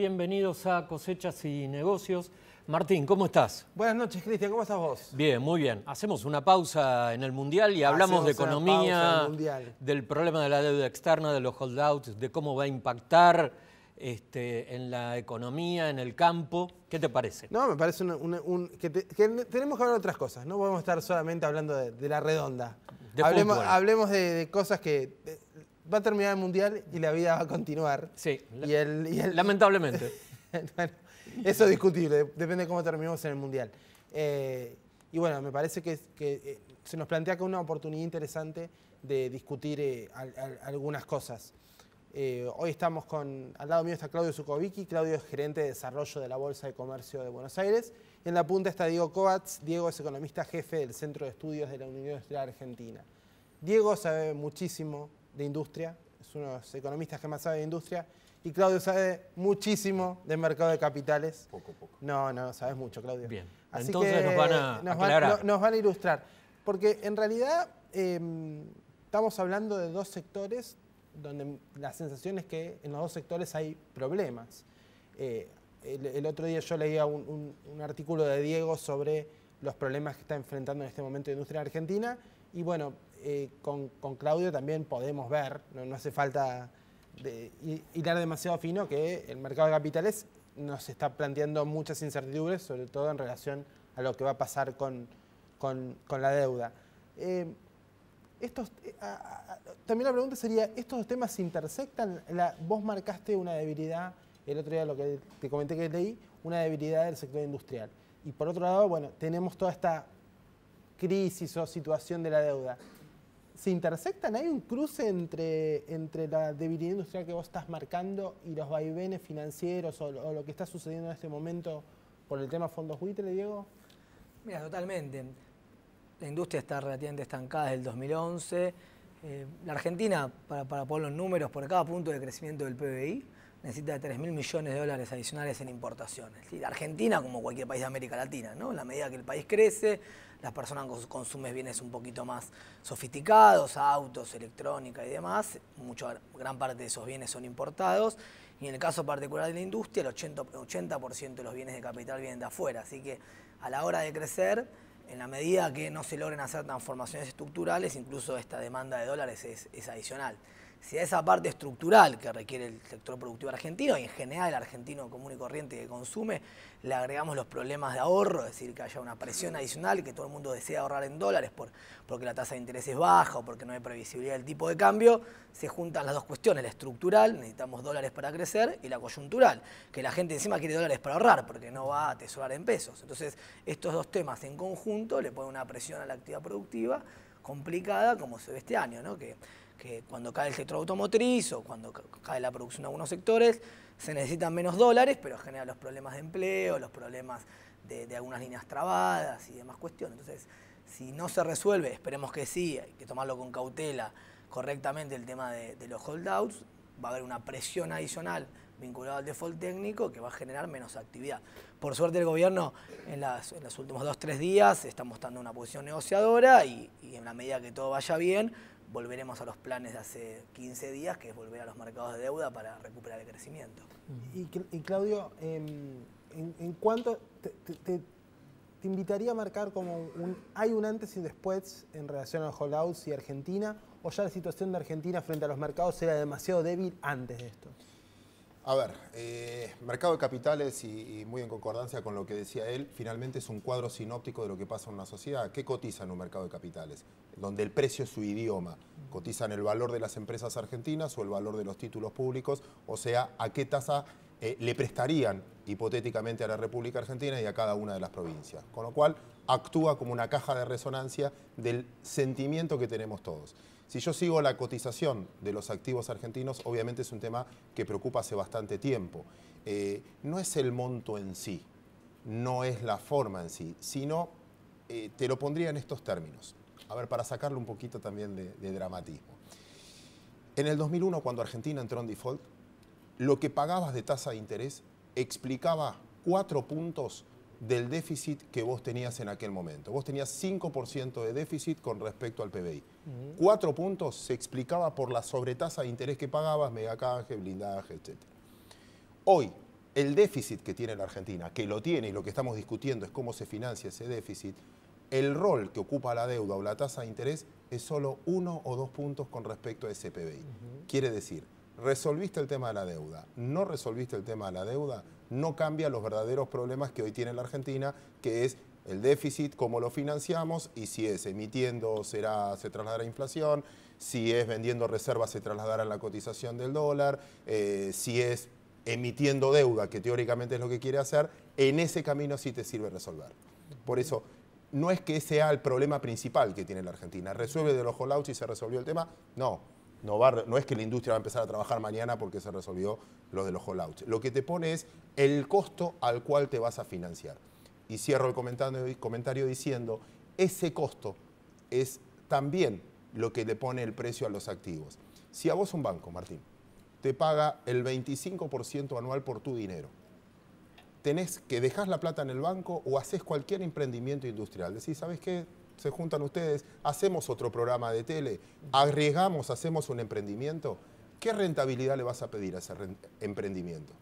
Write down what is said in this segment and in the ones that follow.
bienvenidos a Cosechas y Negocios. Martín, ¿cómo estás? Buenas noches, Cristian, ¿cómo estás vos? Bien, muy bien. Hacemos una pausa en el Mundial y hablamos de economía, del problema de la deuda externa, de los holdouts, de cómo va a impactar en la economía, en el campo. ¿Qué te parece? No, me parece que tenemos que hablar de otras cosas. No podemos estar solamente hablando de la redonda. Hablemos de cosas que... va a terminar el Mundial y la vida va a continuar. Sí, lamentablemente. Bueno, eso es discutible, depende de cómo terminemos en el Mundial. Y bueno, me parece que se nos plantea acá una oportunidad interesante de discutir algunas cosas. Hoy estamos al lado mío está Claudio Zukovicki. Claudio es gerente de desarrollo de la Bolsa de Comercio de Buenos Aires. Y en la punta está Diego Kovacs. Diego es economista jefe del Centro de Estudios de la Unión Industrial Argentina. Diego sabe muchísimo de industria, es uno de los economistas que más sabe de industria. Y Claudio sabe muchísimo de mercado de capitales. Poco. No, sabes mucho, Claudio. Bien, así entonces que nos van a aclarar. Nos van a ilustrar. Porque en realidad estamos hablando de dos sectores donde la sensación es que en los dos sectores hay problemas. El otro día yo leía un artículo de Diego sobre los problemas que está enfrentando en este momento la industria argentina. Y bueno, con Claudio también podemos ver, no hace falta hilar demasiado fino, que el mercado de capitales nos está planteando muchas incertidumbres, sobre todo en relación a lo que va a pasar con la deuda. También la pregunta sería, ¿estos dos temas se intersectan? Vos marcaste una debilidad, el otro día lo que te comenté que leí, una debilidad del sector industrial. Y por otro lado, bueno, tenemos toda esta crisis o situación de la deuda. ¿Se intersectan? ¿Hay un cruce entre la debilidad industrial que vos estás marcando y los vaivenes financieros o lo que está sucediendo en este momento por el tema fondos buitre, Diego? Mira, totalmente. La industria está relativamente estancada desde el 2011. La Argentina, para poner los números, por cada punto de crecimiento del PBI, necesita de 3.000 millones de dólares adicionales en importaciones. La Argentina, como cualquier país de América Latina, ¿no? En la medida que el país crece, las personas consumen bienes un poquito más sofisticados, autos, electrónica y demás. Gran parte de esos bienes son importados. Y en el caso particular de la industria, el 80% de los bienes de capital vienen de afuera. Así que a la hora de crecer, en la medida que no se logren hacer transformaciones estructurales, incluso esta demanda de dólares es adicional. Si a esa parte estructural que requiere el sector productivo argentino y en general el argentino común y corriente que consume, le agregamos los problemas de ahorro, es decir, que haya una presión adicional y que todo el mundo desea ahorrar en dólares porque la tasa de interés es baja o porque no hay previsibilidad del tipo de cambio, se juntan las dos cuestiones, la estructural, necesitamos dólares para crecer, y la coyuntural, que la gente encima quiere dólares para ahorrar porque no va a atesorar en pesos. Entonces, estos dos temas en conjunto le ponen una presión a la actividad productiva complicada como se ve este año, ¿no? Que cuando cae el sector automotriz o cuando cae la producción de algunos sectores, se necesitan menos dólares, pero genera los problemas de empleo, los problemas de algunas líneas trabadas y demás cuestiones. Entonces, si no se resuelve, esperemos que sí, hay que tomarlo con cautela correctamente el tema de los holdouts, va a haber una presión adicional vinculada al default técnico que va a generar menos actividad. Por suerte el gobierno en los últimos 2-3 días está mostrando una posición negociadora y en la medida que todo vaya bien, volveremos a los planes de hace 15 días, que es volver a los mercados de deuda para recuperar el crecimiento. Y Claudio, en cuanto te invitaría a marcar como hay un antes y después en relación a los holdouts y Argentina, o ya la situación de Argentina frente a los mercados era demasiado débil antes de esto? A ver, mercado de capitales y muy en concordancia con lo que decía él, finalmente es un cuadro sinóptico de lo que pasa en una sociedad. ¿Qué cotiza en un mercado de capitales? Donde el precio es su idioma. Cotizan el valor de las empresas argentinas o el valor de los títulos públicos, o sea, a qué tasa le prestarían hipotéticamente a la República Argentina y a cada una de las provincias. Con lo cual, actúa como una caja de resonancia del sentimiento que tenemos todos. Si yo sigo la cotización de los activos argentinos, obviamente es un tema que preocupa hace bastante tiempo. No es el monto en sí, no es la forma en sí, sino te lo pondría en estos términos. A ver, para sacarle un poquito también de dramatismo. En el 2001, cuando Argentina entró en default, lo que pagabas de tasa de interés explicaba 4 puntos del déficit que vos tenías en aquel momento. Vos tenías 5% de déficit con respecto al PBI. 4 puntos se explicaba por la sobretasa de interés que pagabas, megacanje, blindaje, etc. Hoy, el déficit que tiene la Argentina, que lo tiene y lo que estamos discutiendo es cómo se financia ese déficit, el rol que ocupa la deuda o la tasa de interés es solo 1 o 2 puntos con respecto a ese PBI. Quiere decir, resolviste el tema de la deuda, no resolviste el tema de la deuda, no cambia los verdaderos problemas que hoy tiene la Argentina, que es el déficit, cómo lo financiamos, y si es emitiendo se trasladará a inflación, si es vendiendo reservas se trasladará a la cotización del dólar, si es emitiendo deuda, que teóricamente es lo que quiere hacer, en ese camino sí te sirve resolver. Por eso, no es que sea el problema principal que tiene la Argentina. ¿Resuelve de los holdouts y se resolvió el tema? No. No es que la industria va a empezar a trabajar mañana porque se resolvió lo de los holdouts. Lo que te pone es el costo al cual te vas a financiar. Y cierro el comentario diciendo, ese costo es también lo que le pone el precio a los activos. Si a vos un banco, Martín, te paga el 25% anual por tu dinero, tenés que dejar la plata en el banco o haces cualquier emprendimiento industrial. Decís, ¿sabes qué? Se juntan ustedes, hacemos otro programa de tele, arriesgamos, hacemos un emprendimiento. ¿Qué rentabilidad le vas a pedir a ese emprendimiento?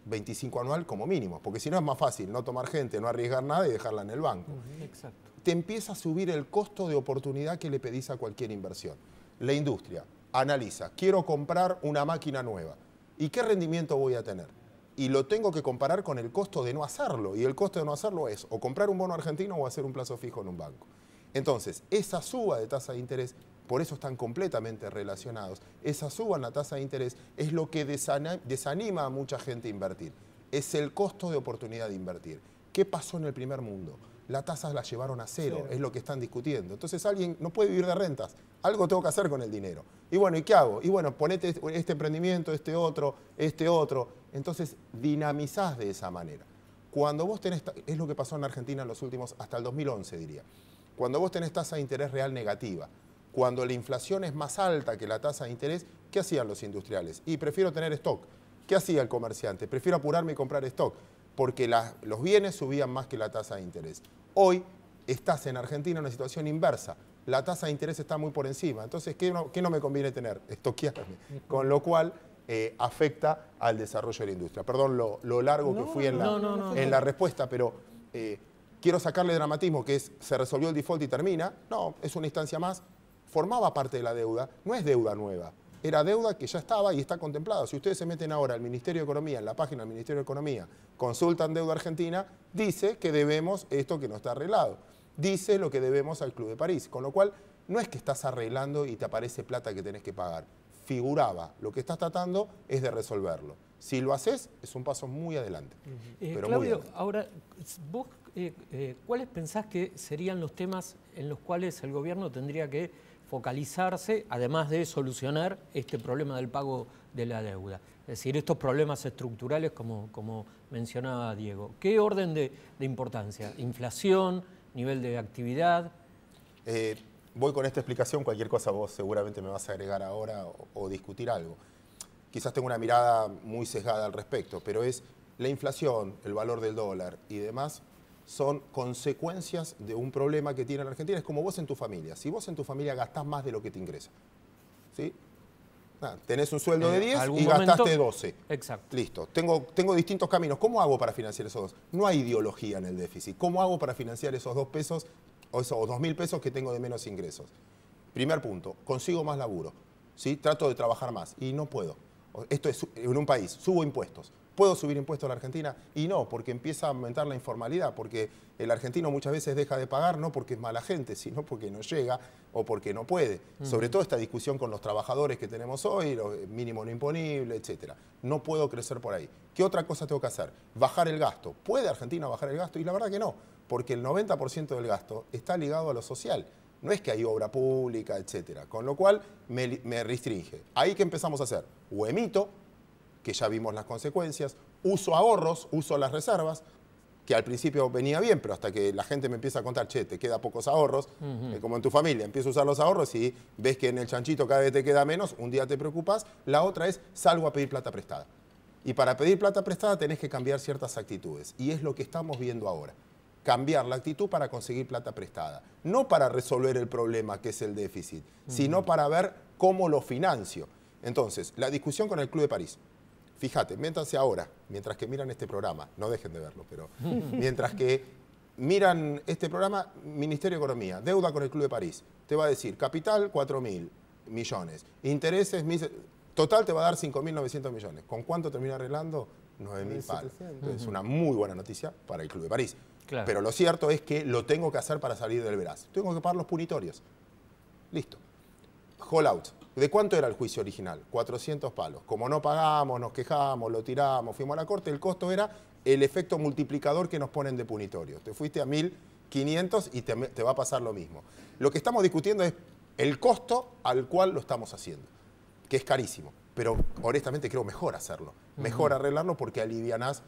25 anual como mínimo, porque si no es más fácil no tomar gente, no arriesgar nada y dejarla en el banco. Exacto. Te empieza a subir el costo de oportunidad que le pedís a cualquier inversión. La industria analiza, quiero comprar una máquina nueva. ¿Y qué rendimiento voy a tener? Y lo tengo que comparar con el costo de no hacerlo. Y el costo de no hacerlo es o comprar un bono argentino o hacer un plazo fijo en un banco. Entonces, esa suba de tasa de interés, por eso están completamente relacionados, esa suba en la tasa de interés es lo que desanima a mucha gente a invertir. Es el costo de oportunidad de invertir. ¿Qué pasó en el primer mundo? Las tasas las llevaron a cero, es lo que están discutiendo. Entonces alguien no puede vivir de rentas, algo tengo que hacer con el dinero. Y bueno, ¿y qué hago? Y bueno, ponete este emprendimiento, este otro. Entonces dinamizás de esa manera. Cuando vos tenés, es lo que pasó en Argentina en los últimos, hasta el 2011 diría, cuando vos tenés tasa de interés real negativa, cuando la inflación es más alta que la tasa de interés, ¿qué hacían los industriales? Y prefiero tener stock. ¿Qué hacía el comerciante? Prefiero apurarme y comprar stock, porque los bienes subían más que la tasa de interés. Hoy estás en Argentina en una situación inversa. La tasa de interés está muy por encima. Entonces, ¿qué no me conviene tener? Estoquearme. Con lo cual afecta al desarrollo de la industria. Perdón lo largo que fui en la respuesta, pero quiero sacarle dramatismo, que es, se resolvió el default y termina. No, es una instancia más. Formaba parte de la deuda, no es deuda nueva. Era deuda que ya estaba y está contemplada. Si ustedes se meten ahora al Ministerio de Economía, en la página del Ministerio de Economía, consultan deuda argentina, dice que debemos esto que no está arreglado. Dice lo que debemos al Club de París. Con lo cual, no es que estás arreglando y te aparece plata que tenés que pagar. Figuraba. Lo que estás tratando es de resolverlo. Si lo haces, es un paso muy adelante. Pero Claudio, muy adelante. ahora, vos, ¿cuáles pensás que serían los temas en los cuales el gobierno tendría que focalizarse, además de solucionar este problema del pago de la deuda? Es decir, estos problemas estructurales, como mencionaba Diego. ¿Qué orden de importancia? ¿Inflación? ¿Nivel de actividad? Voy con esta explicación, cualquier cosa vos seguramente me vas a agregar ahora o discutir algo. Quizás tengo una mirada muy sesgada al respecto, pero es la inflación, el valor del dólar y demás son consecuencias de un problema que tiene la Argentina. Es como vos en tu familia. Si vos en tu familia gastás más de lo que te ingresa, ¿sí? Tenés un sueldo de 10 y gastaste 12. Exacto. Listo. Tengo distintos caminos. ¿Cómo hago para financiar esos dos? No hay ideología en el déficit. ¿Cómo hago para financiar esos 2 pesos o esos 2.000 pesos que tengo de menos ingresos? Primer punto, consigo más laburo. ¿Sí? Trato de trabajar más y no puedo. Esto es en un país, subo impuestos. ¿Puedo subir impuestos a la Argentina? Y no, porque empieza a aumentar la informalidad, porque el argentino muchas veces deja de pagar, no porque es mala gente, sino porque no llega o porque no puede. Sobre todo esta discusión con los trabajadores que tenemos hoy, lo mínimo no imponible, etc. No puedo crecer por ahí. ¿Qué otra cosa tengo que hacer? Bajar el gasto. ¿Puede Argentina bajar el gasto? Y la verdad que no, porque el 90% del gasto está ligado a lo social. No es que hay obra pública, etc. Con lo cual me restringe. Ahí que empezamos a hacer, o emito, que ya vimos las consecuencias, uso ahorros, uso las reservas, que al principio venía bien, pero hasta que la gente me empieza a contar, che, te queda pocos ahorros, como en tu familia, empiezo a usar los ahorros y ves que en el chanchito cada vez te queda menos, un día te preocupas. La otra es, salgo a pedir plata prestada. Y para pedir plata prestada tenés que cambiar ciertas actitudes, y es lo que estamos viendo ahora. Cambiar la actitud para conseguir plata prestada. No para resolver el problema que es el déficit, sino para ver cómo lo financio. Entonces, la discusión con el Club de París. Fíjate, métanse ahora, mientras que miran este programa, no dejen de verlo, pero mientras que miran este programa, Ministerio de Economía, deuda con el Club de París, te va a decir capital 4.000 millones, intereses, total te va a dar 5.900 millones. ¿Con cuánto termina arreglando? 9.000 palos. Entonces, una muy buena noticia para el Club de París. Claro. Pero lo cierto es que lo tengo que hacer para salir del veraz. Tengo que pagar los punitorios. Listo. Hold out. ¿De cuánto era el juicio original? 400 palos. Como no pagamos, nos quejamos, lo tiramos, fuimos a la corte, el costo era el efecto multiplicador que nos ponen de punitorio. Te fuiste a 1.500 y te va a pasar lo mismo. Lo que estamos discutiendo es el costo al cual lo estamos haciendo, que es carísimo. Pero honestamente creo mejor hacerlo. Mejor arreglarlo porque alivianás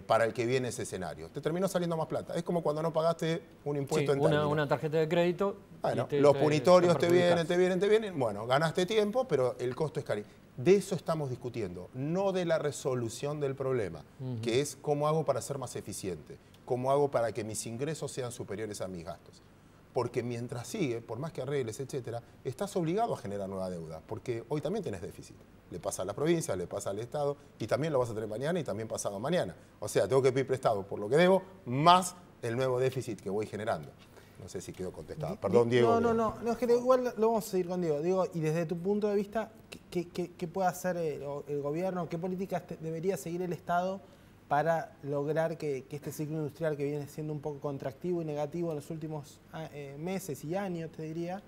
para el que viene ese escenario. Te terminó saliendo más plata. Es como cuando no pagaste un impuesto en términos. Una tarjeta de crédito. Bueno, los punitorios te vienen. Bueno, ganaste tiempo, pero el costo es carísimo. De eso estamos discutiendo, no de la resolución del problema, que es cómo hago para ser más eficiente, cómo hago para que mis ingresos sean superiores a mis gastos. Porque mientras sigue, por más que arregles, etcétera, estás obligado a generar nueva deuda, porque hoy también tenés déficit. Le pasa a las provincias, le pasa al Estado, y también lo vas a tener mañana y también pasado mañana. O sea, tengo que pedir prestado por lo que debo, más el nuevo déficit que voy generando. No sé si quedó contestado. Perdón, Diego. No, es que igual lo vamos a seguir con Diego. Diego, y desde tu punto de vista, ¿qué puede hacer el gobierno? ¿Qué políticas debería seguir el Estado para lograr que este ciclo industrial que viene siendo un poco contractivo y negativo en los últimos meses y años, te diría,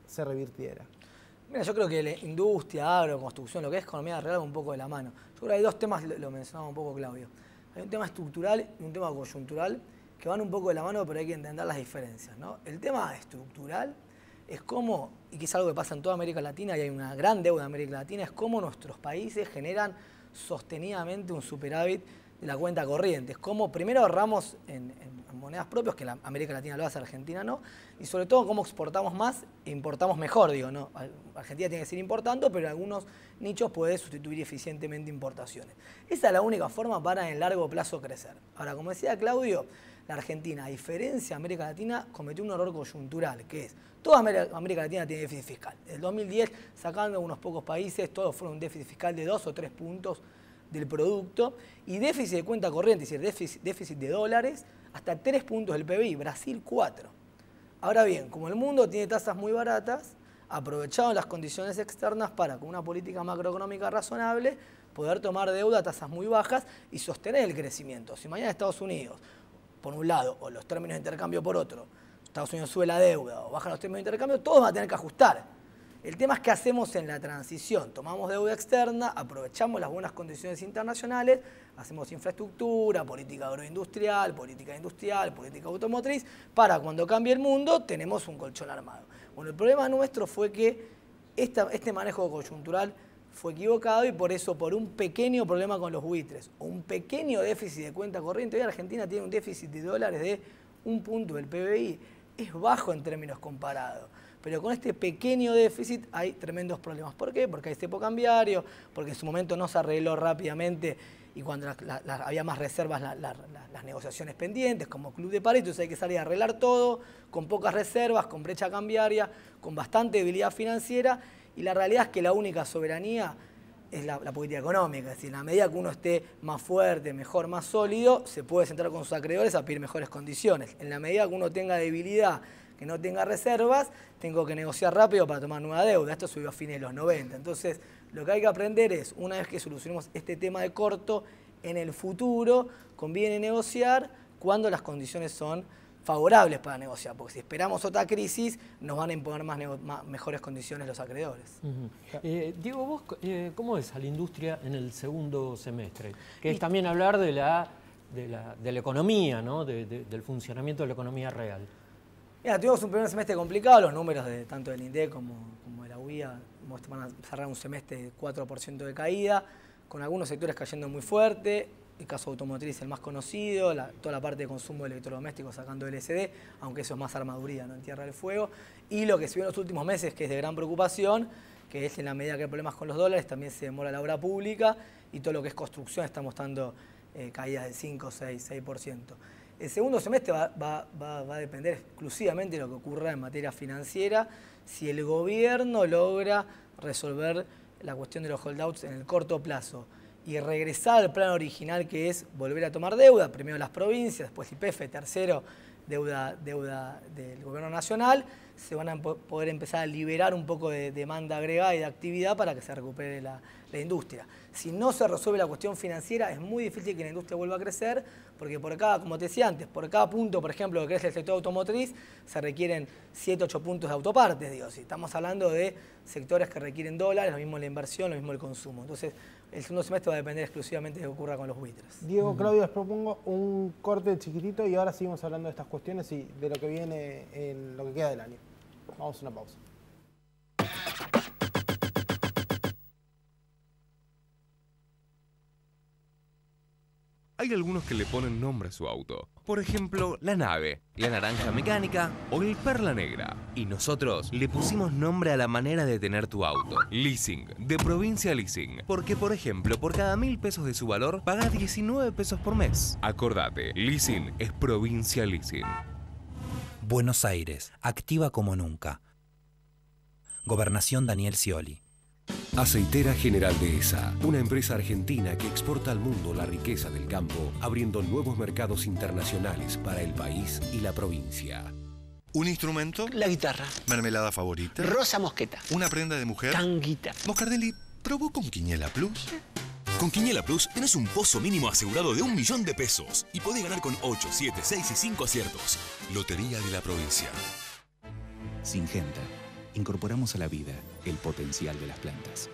se revirtiera? Mira, yo creo que la industria, agro, construcción, lo que es economía real, va un poco de la mano. Yo creo que hay dos temas, lo mencionaba un poco Claudio. Hay un tema estructural y un tema coyuntural que van un poco de la mano, pero hay que entender las diferencias, ¿no? El tema estructural es cómo, y que es algo que pasa en toda América Latina, y hay una gran deuda en América Latina, es cómo nuestros países generan sostenidamente un superávit de la cuenta corriente. Es como primero ahorramos en monedas propias, que la América Latina lo hace, Argentina no, y sobre todo cómo exportamos más e importamos mejor, digo, no. Argentina tiene que seguir importando, pero en algunos nichos puede sustituir eficientemente importaciones. Esa es la única forma para en largo plazo crecer. Ahora, como decía Claudio, la Argentina, a diferencia de América Latina, cometió un error coyuntural, que es, toda América Latina tiene déficit fiscal. En el 2010, sacando unos pocos países, todos fueron un déficit fiscal de 2 o 3 puntos del producto, y déficit de cuenta corriente, es decir, déficit de dólares, hasta 3 puntos del PBI, Brasil 4. Ahora bien, como el mundo tiene tasas muy baratas, aprovecharon las condiciones externas para, con una política macroeconómica razonable, poder tomar deuda a tasas muy bajas y sostener el crecimiento. Si mañana Estados Unidos, por un lado, o los términos de intercambio por otro, Estados Unidos sube la deuda o bajan los términos de intercambio, todos van a tener que ajustar. El tema es qué hacemos en la transición. Tomamos deuda externa, aprovechamos las buenas condiciones internacionales, hacemos infraestructura, política agroindustrial, política industrial, política automotriz, para cuando cambie el mundo tenemos un colchón armado. Bueno, el problema nuestro fue que este manejo coyuntural fue equivocado y por eso, por un pequeño problema con los buitres o un pequeño déficit de cuenta corriente, hoy Argentina tiene un déficit de dólares de 1 punto del PBI, es bajo en términos comparados. Pero con este pequeño déficit hay tremendos problemas. ¿Por qué? Porque hay cepo cambiario, porque en su momento no se arregló rápidamente y cuando había más reservas las negociaciones pendientes, como Club de París, entonces hay que salir a arreglar todo, con pocas reservas, con brecha cambiaria, con bastante debilidad financiera, y la realidad es que la única soberanía es la política económica. Es decir, en la medida que uno esté más fuerte, mejor, más sólido, se puede sentar con sus acreedores a pedir mejores condiciones. En la medida que uno tenga debilidad, que no tenga reservas, tengo que negociar rápido para tomar nueva deuda. Esto subió a fines de los 90. Entonces, lo que hay que aprender es, una vez que solucionemos este tema de corto, en el futuro conviene negociar cuando las condiciones son favorables para negociar, porque si esperamos otra crisis, nos van a imponer mejores condiciones los acreedores. Diego, vos, ¿cómo ves a la industria en el segundo semestre? Que es también hablar de la economía, ¿no? Del funcionamiento de la economía real. Mira, tuvimos un primer semestre complicado, los números tanto del INDEC como de la UIA van a cerrar un semestre de 4% de caída, con algunos sectores cayendo muy fuerte, el caso automotriz el más conocido, toda la parte de consumo de electrodomésticos sacando LCD, aunque eso es más armaduría, no en Tierra del Fuego, y lo que se vio en los últimos meses, que es de gran preocupación, que es en la medida que hay problemas con los dólares, también se demora la obra pública, y todo lo que es construcción está mostrando caídas del 5, 6%. El segundo semestre va a depender exclusivamente de lo que ocurra en materia financiera, si el gobierno logra resolver la cuestión de los holdouts en el corto plazo y regresar al plan original, que es volver a tomar deuda, primero las provincias, después YPF, tercero deuda del gobierno nacional, se van a poder empezar a liberar un poco de demanda agregada y de actividad para que se recupere la industria. Si no se resuelve la cuestión financiera, es muy difícil que la industria vuelva a crecer, porque por cada, como te decía antes, por cada punto, por ejemplo, que crece el sector automotriz, se requieren 7, 8 puntos de autopartes. Digo, si estamos hablando de sectores que requieren dólares, lo mismo la inversión, lo mismo el consumo. Entonces, el segundo semestre va a depender exclusivamente de lo que ocurra con los buitres. Diego, Claudio, les propongo un corte chiquitito y ahora seguimos hablando de estas cuestiones y de lo que viene en lo que queda del año. Vamos a una pausa. Hay algunos que le ponen nombre a su auto. Por ejemplo, la nave, la naranja mecánica o el perla negra. Y nosotros le pusimos nombre a la manera de tener tu auto. Leasing, de Provincia Leasing. Porque, por ejemplo, por cada 1.000 pesos de su valor, pagás 19 pesos por mes. Acordate, Leasing es Provincia Leasing. Buenos Aires, activa como nunca. Gobernación Daniel Scioli. Aceitera General Dehesa, una empresa argentina que exporta al mundo la riqueza del campo, abriendo nuevos mercados internacionales para el país y la provincia. ¿Un instrumento? La guitarra. ¿Mermelada favorita? Rosa mosqueta. ¿Una prenda de mujer? Tanguita. Moscardelli, ¿probó con Quiniela Plus? Con Quiniela Plus tenés un pozo mínimo asegurado de 1 millón de pesos y podés ganar con 8, 7, 6 y 5 aciertos. Lotería de la Provincia. Syngenta. Incorporamos a la vida el potencial de las plantas.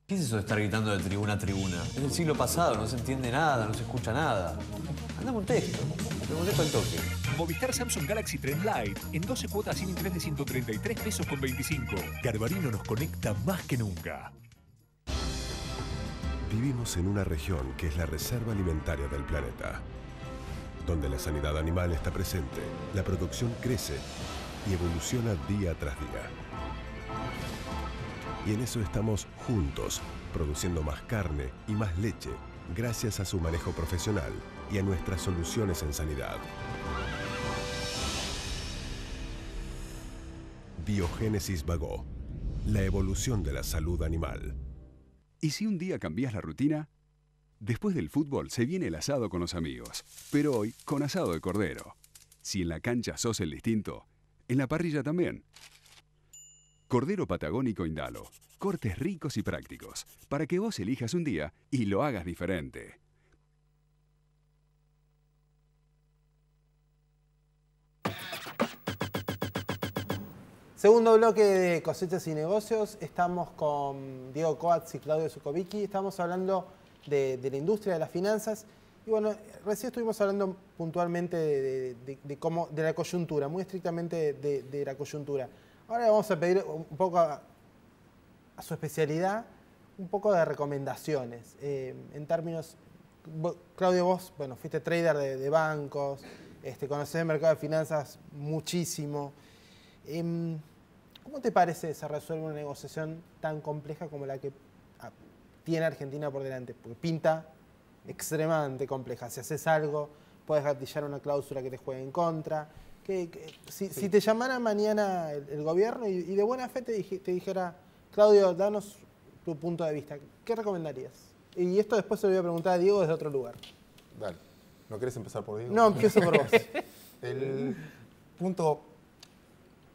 ¿Qué es eso de estar gritando de tribuna a tribuna? Es del siglo pasado, no se entiende nada, no se escucha nada. Andame un texto al toque. Movistar Samsung Galaxy Trend Lite en 12 cuotas sin interés de 133 pesos con 25. Garbarino nos conecta más que nunca. Vivimos en una región que es la reserva alimentaria del planeta, donde la sanidad animal está presente, la producción crece y evoluciona día tras día. Y en eso estamos juntos, produciendo más carne y más leche, gracias a su manejo profesional y a nuestras soluciones en sanidad. Biogénesis Bagó, la evolución de la salud animal. ¿Y si un día cambias la rutina? Después del fútbol se viene el asado con los amigos, pero hoy con asado de cordero. Si en la cancha sos el distinto, en la parrilla también. Cordero Patagónico Indalo. Cortes ricos y prácticos, para que vos elijas un día y lo hagas diferente. Segundo bloque de Cosechas y Negocios. Estamos con Diego Coats y Claudio Zucovicki. Estamos hablando de la industria de las finanzas. Y bueno, recién estuvimos hablando puntualmente de la coyuntura, muy estrictamente de la coyuntura. Ahora le vamos a pedir un poco a su especialidad, un poco de recomendaciones. En términos, Claudio, vos, bueno, fuiste trader de bancos, conocés el mercado de finanzas muchísimo. ¿Cómo te parece se resuelve una negociación tan compleja como la que tiene Argentina por delante? Porque pinta extremadamente compleja. Si haces algo, puedes gatillar una cláusula que te juegue en contra. Si te llamara mañana el gobierno y de buena fe te dijera, Claudio, danos tu punto de vista, ¿qué recomendarías? Y esto después se lo voy a preguntar a Diego desde otro lugar. Dale. ¿No querés empezar por Diego? No, empiezo por vos. El punto...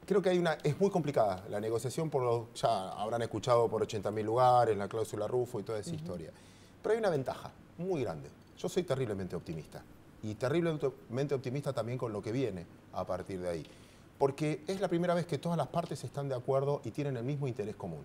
Creo que es muy complicada la negociación, ya habrán escuchado por 80.000 lugares, la cláusula Rufo y toda esa historia. Pero hay una ventaja muy grande. Yo soy terriblemente optimista. Y terriblemente optimista también con lo que viene a partir de ahí. Porque es la primera vez que todas las partes están de acuerdo y tienen el mismo interés común.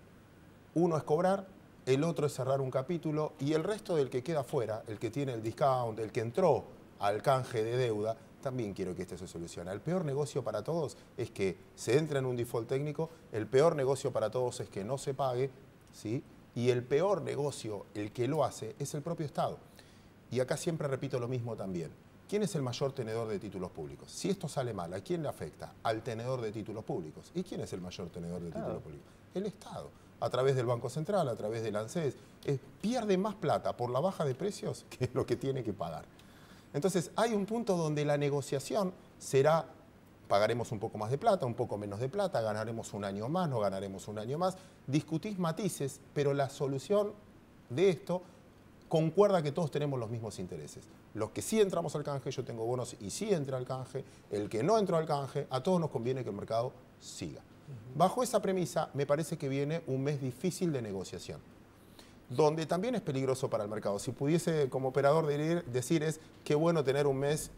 Uno es cobrar, el otro es cerrar un capítulo y el resto del que queda fuera, el que tiene el discount, el que entró al canje de deuda, también quiero que esto se solucione. El peor negocio para todos es que se entre en un default técnico, el peor negocio para todos es que no se pague, ¿sí? Y el peor negocio, el que lo hace, es el propio Estado. Y acá siempre repito lo mismo también. ¿Quién es el mayor tenedor de títulos públicos? Si esto sale mal, ¿a quién le afecta? Al tenedor de títulos públicos. ¿Y quién es el mayor tenedor de títulos públicos? El Estado. A través del Banco Central, a través del ANSES. Pierde más plata por la baja de precios que lo que tiene que pagar. Entonces, hay un punto donde la negociación será, pagaremos un poco más de plata, un poco menos de plata, ganaremos un año más, no ganaremos un año más. Discutís matices, pero la solución de esto concuerda que todos tenemos los mismos intereses. Los que sí entramos al canje, yo tengo bonos y sí entré al canje, el que no entró al canje, a todos nos conviene que el mercado siga. Bajo esa premisa, me parece que viene un mes difícil de negociación, donde también es peligroso para el mercado. Si pudiese, como operador, decir es qué bueno tener un mes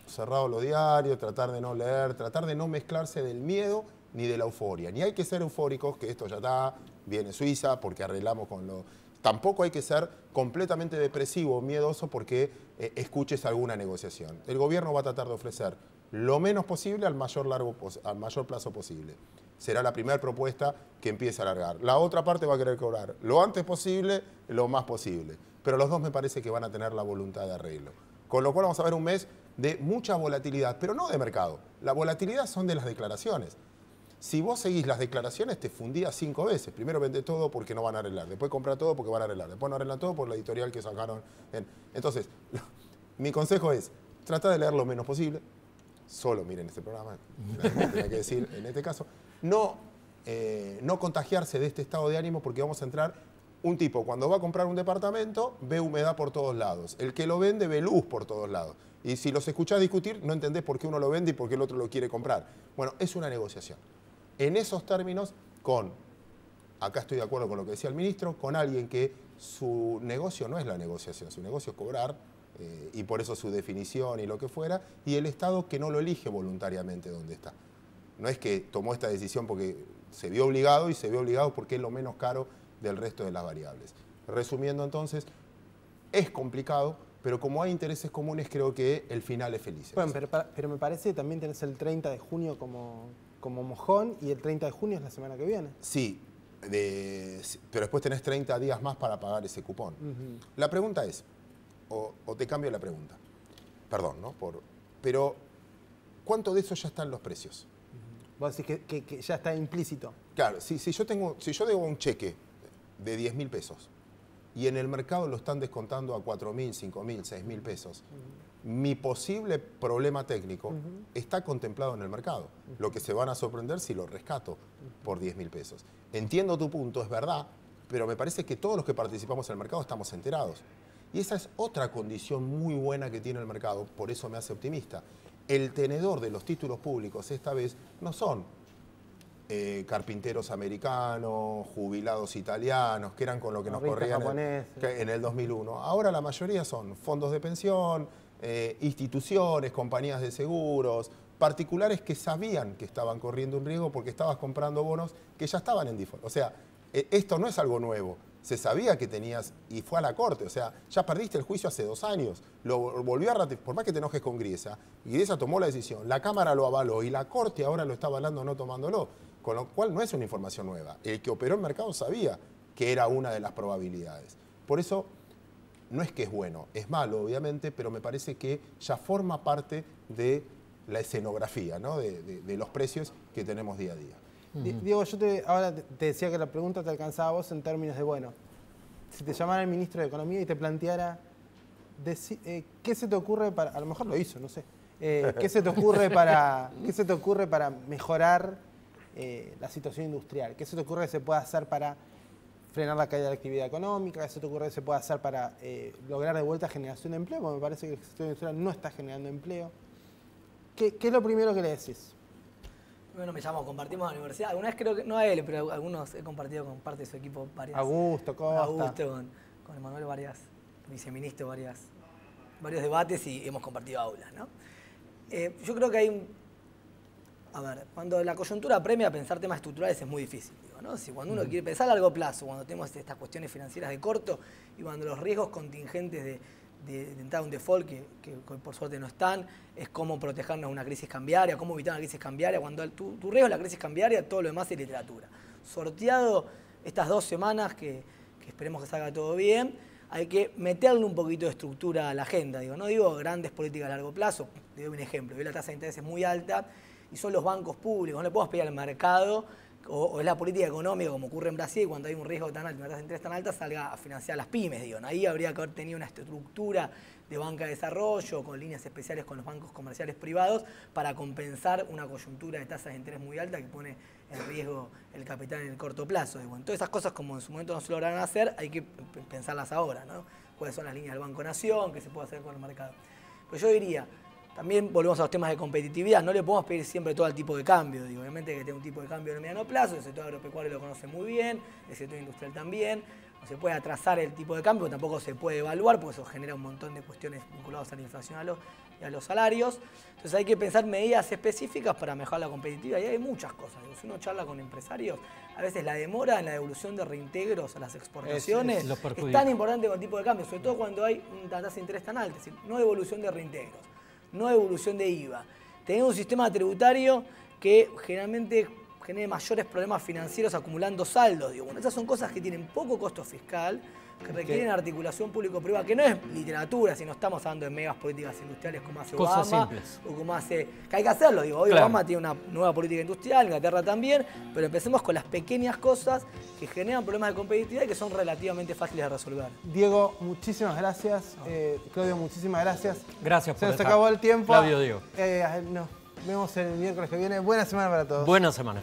cerrado lo diario, tratar de no leer, tratar de no mezclarse del miedo ni de la euforia. Ni hay que ser eufóricos, que esto ya está, viene Suiza, porque arreglamos con lo... Tampoco hay que ser completamente depresivo o miedoso porque escuches alguna negociación. El gobierno va a tratar de ofrecer lo menos posible al mayor plazo posible. Será la primera propuesta que empiece a alargar. La otra parte va a querer cobrar lo antes posible, lo más posible. Pero los dos me parece que van a tener la voluntad de arreglo. Con lo cual vamos a ver un mes de mucha volatilidad, pero no de mercado. La volatilidad son de las declaraciones. Si vos seguís las declaraciones, te fundías 5 veces. Primero vende todo porque no van a arreglar. Después compra todo porque van a arreglar. Después no arreglan todo por la editorial que sacaron. Entonces, mi consejo es, trata de leer lo menos posible. Solo miren este programa, tenía que decir en este caso. No contagiarse de este estado de ánimo porque vamos a entrar... Un tipo, cuando va a comprar un departamento, ve humedad por todos lados. El que lo vende ve luz por todos lados. Y si los escuchás discutir, no entendés por qué uno lo vende y por qué el otro lo quiere comprar. Bueno, es una negociación. En esos términos, acá estoy de acuerdo con lo que decía el ministro, con alguien que su negocio no es la negociación, su negocio es cobrar, y por eso su definición y lo que fuera, y el Estado que no lo elige voluntariamente donde está. No es que tomó esta decisión porque se vio obligado y se vio obligado porque es lo menos caro del resto de las variables. Resumiendo entonces, es complicado, pero como hay intereses comunes creo que el final es feliz. Bueno, pero me parece que también tenés el 30 de junio como mojón y el 30 de junio es la semana que viene. Sí, pero después tenés 30 días más para pagar ese cupón. La pregunta es, o te cambio la pregunta, perdón, ¿no? Pero, ¿cuánto de eso ya está en los precios? Vos decís que ya está implícito. Claro, si yo debo un cheque de 10.000 pesos y en el mercado lo están descontando a 4.000, 5.000, 6.000 pesos, mi posible problema técnico está contemplado en el mercado. Lo que se van a sorprender si lo rescato por 10.000 pesos. Entiendo tu punto, es verdad, pero me parece que todos los que participamos en el mercado estamos enterados. Y esa es otra condición muy buena que tiene el mercado, por eso me hace optimista. El tenedor de los títulos públicos esta vez no son carpinteros americanos, jubilados italianos, que eran con lo que nos corrían en el 2001. Ahora la mayoría son fondos de pensión, instituciones, compañías de seguros, particulares que sabían que estaban corriendo un riesgo porque estabas comprando bonos que ya estaban en default. O sea, esto no es algo nuevo. Se sabía que tenías, y fue a la Corte, o sea, ya perdiste el juicio hace 2 años, lo volvió a ratificar, por más que te enojes con Griesa, y Griesa tomó la decisión, la Cámara lo avaló y la Corte ahora lo está avalando no tomándolo, con lo cual no es una información nueva. El que operó el mercado sabía que era una de las probabilidades. Por eso, no es que es bueno, es malo obviamente, pero me parece que ya forma parte de la escenografía, ¿no? de los precios que tenemos día a día. Diego, yo ahora te decía que la pregunta te alcanzaba a vos en términos de, bueno, si te llamara el ministro de Economía y te planteara, ¿qué se te ocurre para, a lo mejor lo hizo, no sé, ¿qué se te ocurre para mejorar la situación industrial? ¿Qué se te ocurre que se pueda hacer para frenar la caída de la actividad económica? ¿Qué se te ocurre que se pueda hacer para lograr de vuelta generación de empleo? Porque me parece que el sector industrial no está generando empleo. ¿Qué es lo primero que le decís? Bueno, me llamo, compartimos la universidad. Alguna vez creo que, no a él, pero algunos he compartido con parte de su equipo varias... Augusto, Costa. Augusto, con Emanuel varias, viceministro, varios debates y hemos compartido aulas, ¿no? Yo creo que hay a ver, cuando la coyuntura apremia a pensar temas estructurales es muy difícil, digo, ¿no? Si cuando uno quiere pensar a largo plazo, cuando tenemos estas cuestiones financieras de corto y cuando los riesgos contingentes de entrar a un default, que por suerte no están, es cómo protegernos de una crisis cambiaria, cómo evitar una crisis cambiaria. Cuando tu riesgo es la crisis cambiaria, todo lo demás es literatura. Sorteado estas 2 semanas, que esperemos que salga todo bien, hay que meterle un poquito de estructura a la agenda. Digo, no digo grandes políticas a largo plazo, te doy un ejemplo. Hoy la tasa de interés es muy alta y son los bancos públicos, no le podemos pedir al mercado, o es la política económica como ocurre en Brasil, cuando hay un riesgo tan alto, una tasa de interés tan alta, salga a financiar las pymes. Digo, ¿no? Ahí habría que haber tenido una estructura de banca de desarrollo, con líneas especiales con los bancos comerciales privados, para compensar una coyuntura de tasas de interés muy alta que pone en riesgo el capital en el corto plazo. Y bueno, todas esas cosas, como en su momento no se lograron hacer, hay que pensarlas ahora, ¿no? Cuáles son las líneas del Banco Nación, qué se puede hacer con el mercado. Pues yo diría, también volvemos a los temas de competitividad, no le podemos pedir siempre todo el tipo de cambio. Digo, obviamente hay que tener un tipo de cambio en el mediano plazo, el sector agropecuario lo conoce muy bien, el sector industrial también. No se puede atrasar el tipo de cambio, tampoco se puede evaluar, porque eso genera un montón de cuestiones vinculadas a la inflación y a los salarios. Entonces hay que pensar medidas específicas para mejorar la competitividad. Y hay muchas cosas. Si uno charla con empresarios, a veces la demora en la devolución de reintegros a las exportaciones es tan importante con el tipo de cambio, sobre todo cuando hay una tasa de interés tan alta. Es decir, no devolución de reintegros, no devolución de IVA. Tenemos un sistema tributario que generalmente genere mayores problemas financieros acumulando saldos. Digo, bueno, esas son cosas que tienen poco costo fiscal, que requieren articulación público-privada, que no es literatura, si no estamos hablando de megas políticas industriales como hace cosas Obama, simples. o como hace... que hay que hacerlo, digo, hoy claro. Obama tiene una nueva política industrial, Inglaterra también, pero empecemos con las pequeñas cosas que generan problemas de competitividad y que son relativamente fáciles de resolver. Diego, muchísimas gracias. Claudio, muchísimas gracias. Gracias por Se nos estar. acabó el tiempo. Claudio, Diego. Nos vemos el miércoles que viene. Buena semana para todos. Buena semana.